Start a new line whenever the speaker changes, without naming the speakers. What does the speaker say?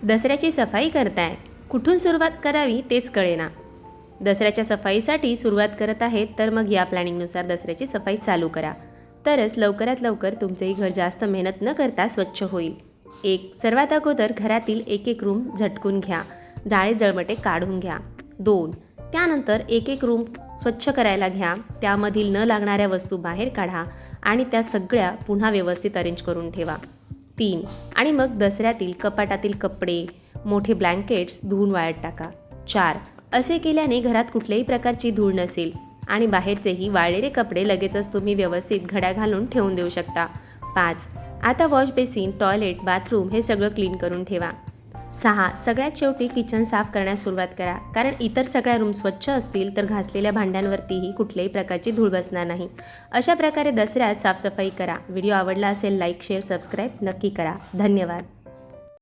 दसऱ्याची सफाई करताय, कुठून सुरुवात करावी तेच कळेना. दसऱ्याच्या सफाईसाठी सुरुवात करत आहेत तर मग या प्लॅनिंगनुसार दसऱ्याची सफाई चालू करा. तरच लवकरात लवकर तुमचेही घर जास्त मेहनत न करता स्वच्छ होईल. सर्वात अगोदर घरातील एक रूम झटकून घ्या, जाळे जळमटे काढून घ्या. 2 त्यानंतर एक रूम स्वच्छ करायला घ्या, त्यामधील न लागणाऱ्या वस्तू बाहेर काढा आणि त्या सगळ्या पुन्हा व्यवस्थित अरेंज करून ठेवा. 3 आणि मग दसऱ्यातील कपाटातील कपडे, मोठे ब्लँकेट्स धुवून वाळत टाका. 4 असे केल्याने घरात कुठल्याही प्रकारची धूळ नसेल आणि बाहेरचेही वाळलेले कपडे लगेचच तुम्ही व्यवस्थित घड्या घालून ठेवून देऊ शकता. 5 आता वॉश बेसिन, टॉयलेट, बाथरूम हे सगळं क्लीन करून ठेवा. 6 सगळ्यात शेवटी किचन साफ करण्यास सुरुवात करा, कारण इतर सगळ्या रूम स्वच्छ असतील तर घासलेल्या भांड्यांवरतीही कुठल्याही प्रकारची धूळ बसणार नाही. अशा प्रकारे दसऱ्यात साफसफाई करा. व्हिडिओ आवडला असेल लाईक, शेअर, सबस्क्राईब नक्की करा. धन्यवाद.